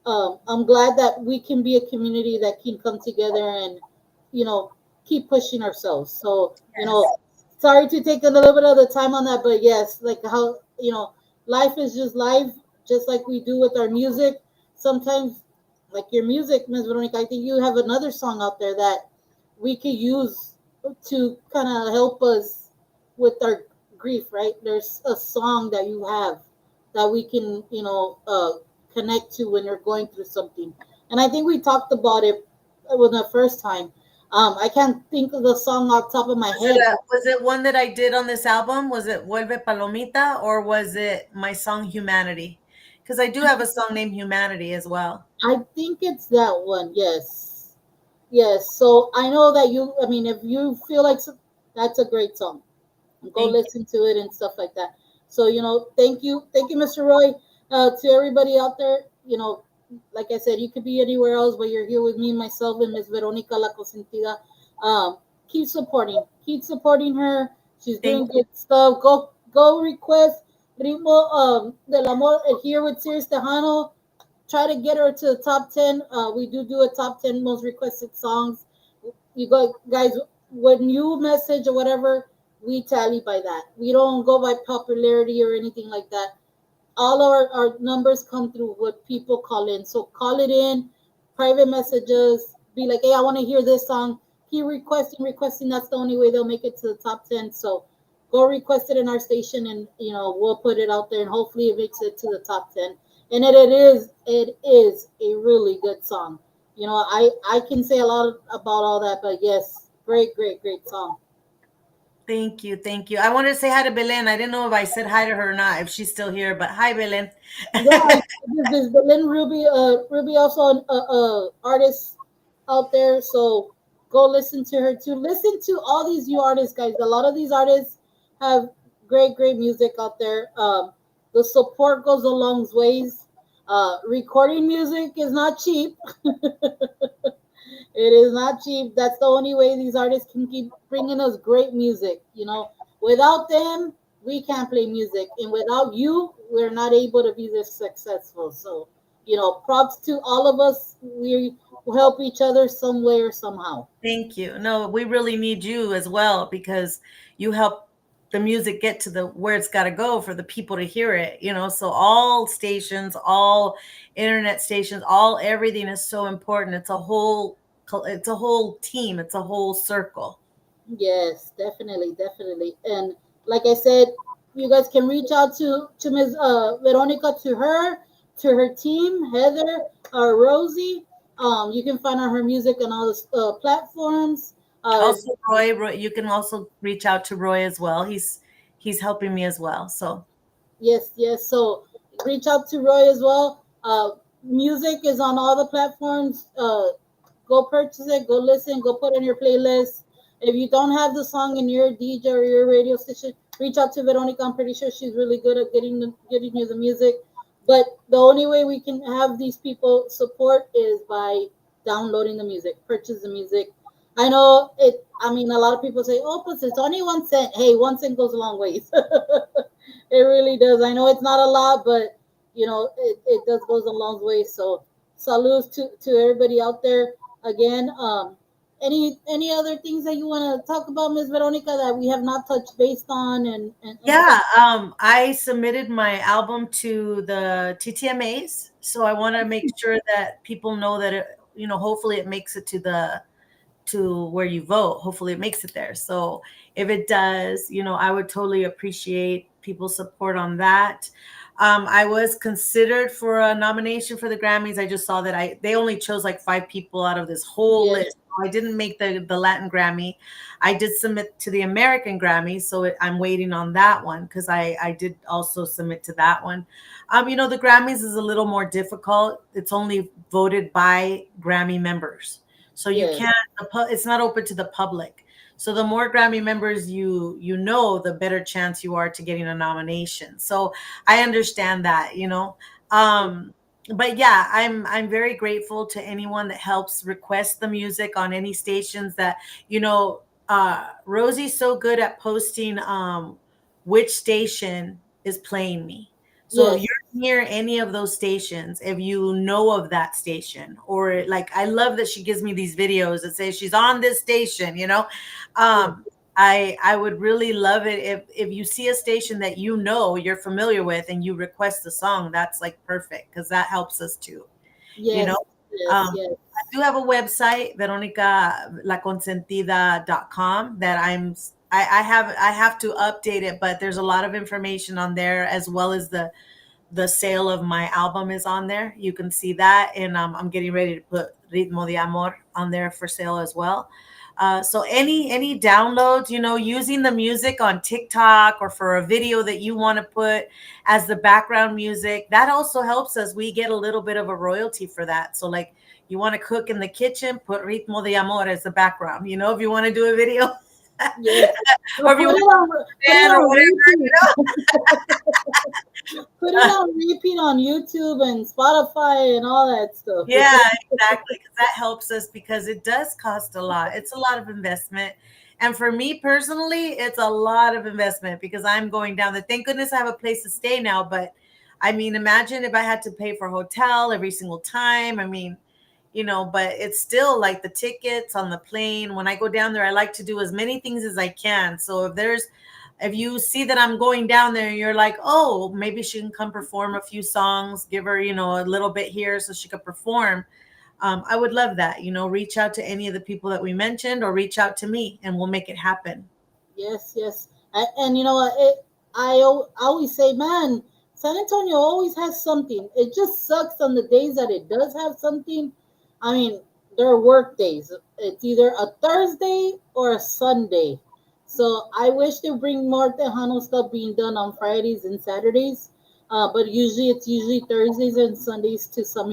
I'm glad that we can be a community that can come together and, you know, keep pushing ourselves. So, Yes. sorry to take a little bit of the time on that, but yes, like how, life is just life, just like we do with our music. Sometimes, like your music, Ms. Veronica, I think you have another song out there that we could use to kind of help us with our grief, right? There's a song that you have that we can, connect to when you're going through something. And I think we talked about it when the first time. I can't think of the song off the top of my head. Was it one that I did on this album? Was it Vuelve Palomita or was it my song Humanity? Because I do have a song named Humanity as well. I think it's that one. Yes. Yes. So I know that I mean, if you feel like that's a great song, go Thank you. listen to it and stuff like that. So, thank you, Mr. Roy. To everybody out there, like I said, you could be anywhere else, but you're here with me, myself, and Miss Veronica La Consentida. Um, keep supporting her. She's Thank doing good stuff. Go request Ritmo del Amor here with Sirius Tejano. Try to get her to the top 10. We do a top 10 most requested songs. You guys, when you message or whatever, we tally by that. We don't go by popularity or anything like that. All our numbers come through what people call in. So call it in, private messages, be like, hey, I want to hear this song. Keep requesting. That's the only way they'll make it to the top 10. So go request it in our station, and we'll put it out there, and hopefully it makes it to the top 10. And it is a really good song. I can say a lot about all that, but yes, great song. Thank you. Thank you. I wanted to say hi to Belen. I didn't know if I said hi to her or not, if she's still here, but hi, Belen. Yeah, there's Berlin Ruby. Ruby also an artist out there, so go listen to her too. Listen to all these new artists, guys. A lot of these artists have great music out there. The support goes a long ways. Recording music is not cheap. It is not cheap. That's the only way these artists can keep bringing us great music. Without them, we can't play music, and without you, we're not able to be this successful. So, props to all of us. We help each other some way or somehow. Thank you. No, we really need you as well because you help the music get to the where it's got to go for the people to hear it, So all stations, all internet stations, all everything is so important. It's a whole team, it's a whole circle. Yes, definitely. And like I said, you guys can reach out to Ms. Veronica, to her team, Heather or Rosie. You can find out her music on all the platforms. Also Roy, you can also reach out to Roy as well. He's helping me as well. So Yes. So reach out to Roy as well. Music is on all the platforms. Go purchase it. Go listen. Go put it on your playlist. If you don't have the song in your DJ or your radio station, reach out to Veronica. I'm pretty sure she's really good at getting you the music. But the only way we can have these people support is by downloading the music, purchase the music. I know it. I mean, a lot of people say, "Oh, but it's only 1 cent." Hey, 1 cent goes a long ways. It really does. I know it's not a lot, but it does goes a long way. So salutes to everybody out there. Again, any other things that you want to talk about, Miss Veronica, that we have not touched based on and stuff? yeah, I submitted my album to the TTMAs, so I want to make sure that people know that hopefully it makes it to where you vote. Hopefully it makes it there. So if it does, I would totally appreciate people's support on that. I was considered for a nomination for the Grammys. I just saw that they only chose like 5 people out of this whole Yeah, list. I didn't make the Latin Grammy. I did submit to the American Grammy, so I'm waiting on that one because I did also submit to that one. The Grammys is a little more difficult. It's only voted by Grammy members, so you yeah, can't. It's not open to the public. So the more Grammy members the better chance you are to getting a nomination. So I understand that. But yeah, I'm very grateful to anyone that helps request the music on any stations that, Rosie's so good at posting which station is playing me. So if Yes. you're near any of those stations, if you know of that station, or like I love that she gives me these videos that say she's on this station, Yes. um, I would really love it if you see a station that you're familiar with and you request a song. That's like perfect because that helps us too. You know, Yes. Yes. um, Yes. I do have a website, Veronica La Consentida.com, that I have to update it, but there's a lot of information on there, as well as the sale of my album is on there. You can see that, and I'm getting ready to put Ritmo de Amor on there for sale as well. So any downloads, using the music on TikTok or for a video that you want to put as the background music, that also helps us. We get a little bit of a royalty for that. So like you want to cook in the kitchen, put Ritmo de Amor as the background. If you want to do a video, Yes. or Or if you put want it on. to Put it band or on whatever. repeat. Put it on repeat on YouTube and Spotify and all that stuff. Yeah, exactly. Because that helps us because it does cost a lot. It's a lot of investment. And for me personally, it's a lot of investment because I'm going down there. Thank goodness I have a place to stay now. But I mean, imagine if I had to pay for a hotel every single time. I mean, but it's still like the tickets on the plane. When I go down there, I like to do as many things as I can. So if you see that I'm going down there and you're like, oh, maybe she can come perform a few songs, give her, a little bit here so she could perform. I would love that. Reach out to any of the people that we mentioned or reach out to me and we'll make it happen. Yes, yes. And you know what? I always say, man, San Antonio always has something. It just sucks on the days that it does have something. I mean, there are work days. It's either a Thursday or a Sunday. So I wish they bring more Tejano stuff being done on Fridays and Saturdays. But usually it's usually Thursdays and Sundays to some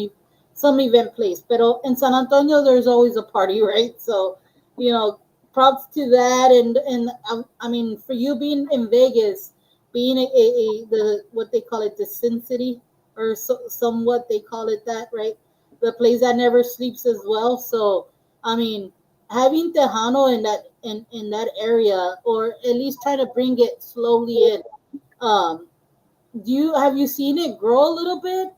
event place. But in San Antonio, there's always a party, right? So, you know, props to that. And I mean, for you being in Vegas, being the what they call it, the Sin City, or somewhat they call it that, right? The place that never sleeps as well. So I mean, having Tejano in that area, or at least try to bring it slowly in. Um, have you seen it grow a little bit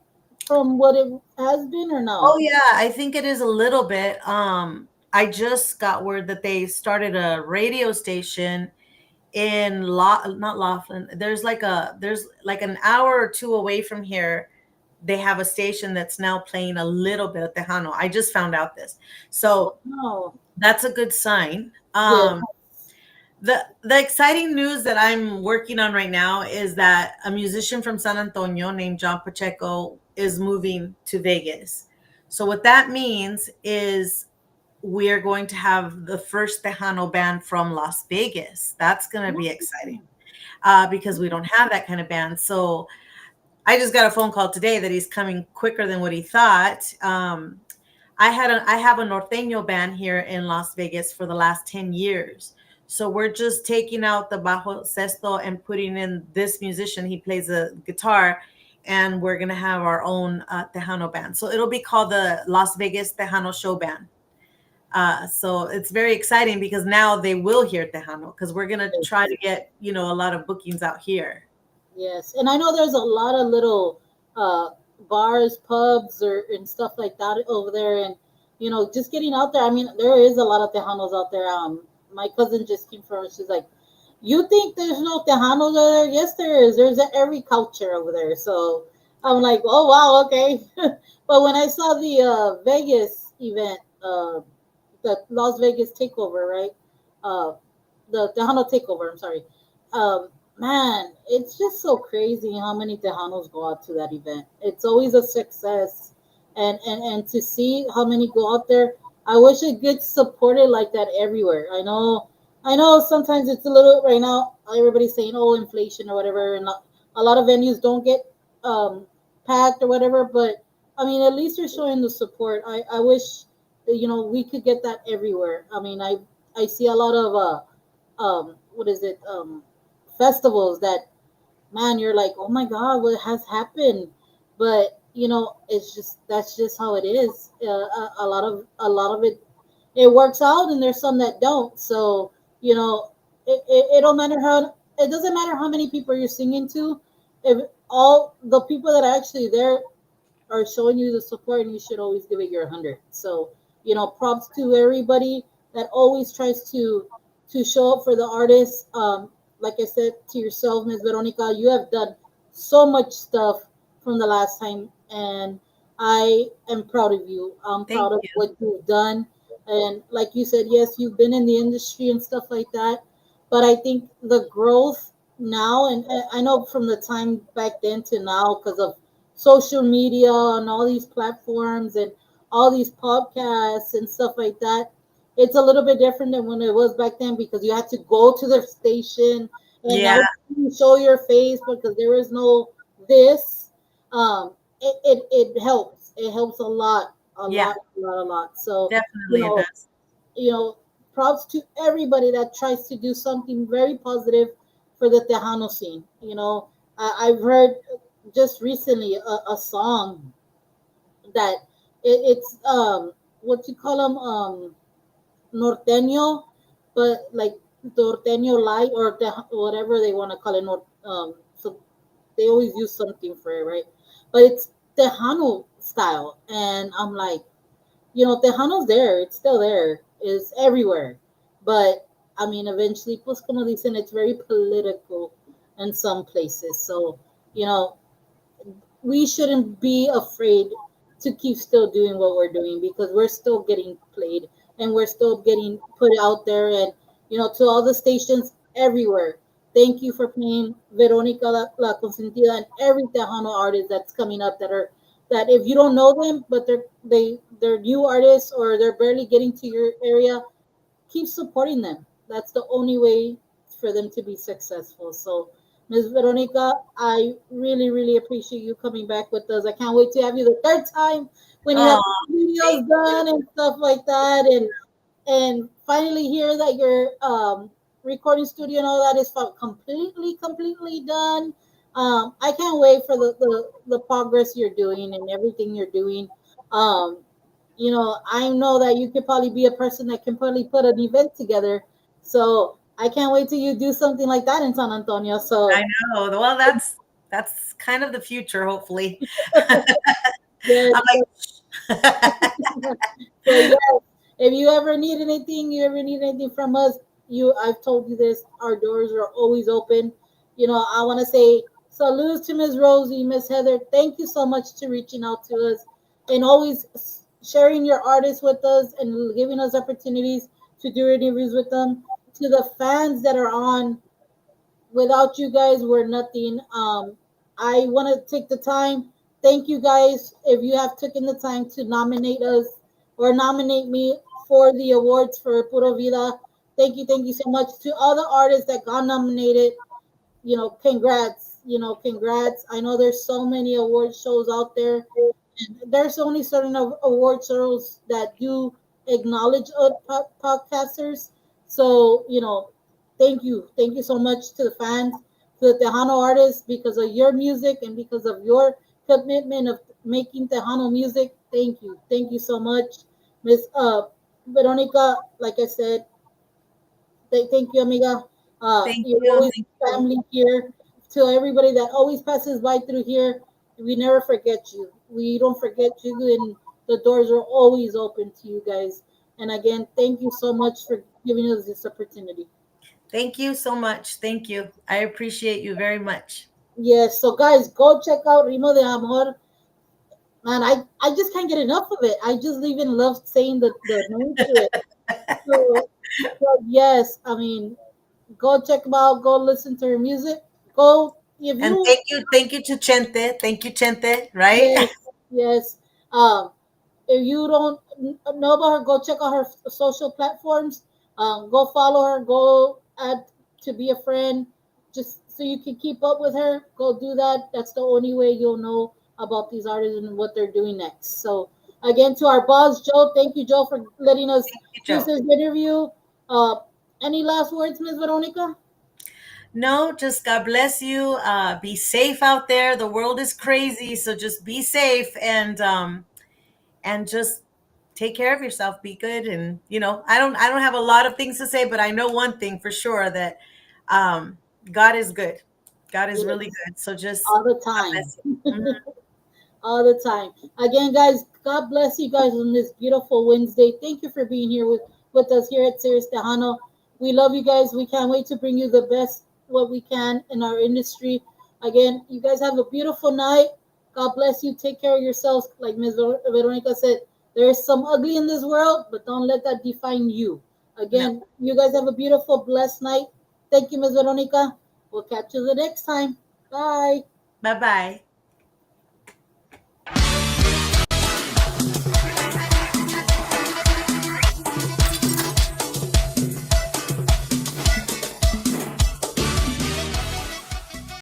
from what it has been, or Oh no? yeah, I think it is a little bit. I just got word that they started a radio station in not Laughlin. There's like an hour or two away from here. They have a station that's now playing a little bit of Tejano. I just found out this. Oh So no. that's a good sign. Yeah. The exciting news that I'm working on right now is that a musician from San Antonio named John Pacheco is moving to Vegas. So what that means is we're going to have the first Tejano band from Las Vegas. That's going to be exciting because we don't have that kind of band. So I just got a phone call today that he's coming quicker than what he thought. I have a norteño band here in Las Vegas for the last 10 years. So we're just taking out the bajo sexto and putting in this musician. He plays the guitar, and we're gonna have our own Tejano band. So it'll be called the Las Vegas Tejano Show Band. So it's very exciting because now they will hear Tejano because we're gonna try to get a lot of bookings out here. Yes, and I know there's a lot of little uh, bars, pubs, and stuff like that over there, and just getting out there. I mean, there is a lot of Tejanos out there. My cousin just came from. She's like, "You think there's no Tejanos over there? Yes, there is. There's every culture over there." So I'm like, "Oh wow, okay." But when I saw the Vegas event, the Las Vegas takeover, right? Uh, the Tejano takeover. I'm sorry. Um, Man, it's just so crazy how many Tejanos go out to that event. It's always a success, and to see how many go out there, I wish it gets supported like that everywhere. I know. Sometimes it's a little right now. Everybody's saying, "Oh, inflation or whatever," and a lot of venues don't get um, packed or whatever. But I mean, at least they're showing the support. I wish we could get that everywhere. I mean, I see a lot of what is it festivals that, man, you're like, oh my god, what has happened? But it's just that's just how it is. A lot of it works out, and there's some that don't. So it don't matter it doesn't matter how many people you're singing to. If all the people that are actually there are showing you the support, and you should always give it your 100. So, props to everybody that always tries to show up for the artists. Like I said to yourself, Ms. Veronica, you have done so much stuff from the last time, and I am proud of you. I'm Thank proud of you. what you've done. And like you said, yes, you've been in the industry and stuff like that, but I think the growth now, and I know from the time back then to now, because of social media and all these platforms and all these podcasts and stuff like that, it's a little bit different than when it was back then, because you had to go to the station, and now Yeah, you show your face because there is no this. It helps. It helps a lot, a yeah, lot, a lot, a lot. So, you definitely it know, does. you know, props to everybody that tries to do something very positive for the Tejano scene. I've heard just recently a song that it's what you call them, norteño, but like norteño light, or whatever they want to call it. So they always use something for it, right? But it's Tejano style, and I'm like, Tejano's there. It's still there. It's everywhere. But I mean, eventually, pues como dicen, it's very political in some places. So, you know, we shouldn't be afraid to keep still doing what we're doing, because we're still getting played, and we're still getting put out there. And, to all the stations everywhere, thank you for playing Veronica La Consentida and every Tejano artist that's coming up, that if you don't know them, but they're new artists, or they're barely getting to your area, keep supporting them. That's the only way for them to be successful. So, Ms. Veronica, I really, really appreciate you coming back with us. I can't wait to have you the third time when you have Oh, thank videos you. done and stuff like that, and finally hear that your recording studio and all that is completely done. I can't wait for the progress you're doing and everything you're doing. Um, I know that you could probably be a person that can probably put an event together. So I can't wait till you do something like that in San Antonio. I So know. Well, that's kind of the future, hopefully. yes, I'm like, so yes, if you ever need anything, from us, I've told you this, our doors are always open. I want to say salutes to Miss Rosie, Miss Heather. Thank you so much to reaching out to us, and always sharing your artists with us, and giving us opportunities to do interviews with them. To the fans that are on, without you guys, we're nothing. I want to take the time. Thank you guys if you have taken the time to nominate us, or nominate me for the awards for Puro Vida. Thank you so much to all the artists that got nominated. Congrats. Congrats. I know there's so many award shows out there, there's only certain award shows that do acknowledge podcasters. So, thank you so much to the fans, to the Tejano artists, because of your music and because of your commitment of making Tejano music. Thank you so much, Miss Veronica. Like I said, thank you, amiga. thank You're you, always thank you. family here. To everybody that always passes by through here, we never forget you. We don't forget you, and the doors are always open to you guys. And again, thank you so much for giving us this opportunity. Thank you so much. Thank you. I appreciate you very much. Yes, so guys, go check out Rimo de Amor. Man, I just can't get enough of it. I just even love saying the name to it. So, yes, I mean, go check them out. Go listen to her music. Go if And you thank you to Chente. Thank you, Chente, right? yes, yes. If you don't know about her, go check out her social platforms. Go follow her. Go add to be a friend, just so you can keep up with her. Go do that. That's the only way you'll know about these artists and what they're doing next. So again, to our boss Joe, thank you, Joe, for letting us Thank you, use Joe. this interview. Uh, any last words, Miss Veronica? No, just God bless you. Be safe out there. The world is crazy, so just be safe and just take care of yourself. Be good, and I don't have a lot of things to say, but I know one thing for sure that God is good. God is really Yes, good. So just all the God time. bless you. Mhm. All the time. Again, guys, God bless you guys on this beautiful Wednesday. Thank you for being here with us here at Serious Tejano. We love you guys. We can't wait to bring you the best what we can in our industry. Again, you guys have a beautiful night. God bless you. Take care of yourselves. Like Ms. Veronica said, there is some ugly in this world, but don't let that define you. No. Again, you guys have a beautiful, blessed night. Thank you, Ms. Veronica. We'll catch you the next time. Bye. Bye bye.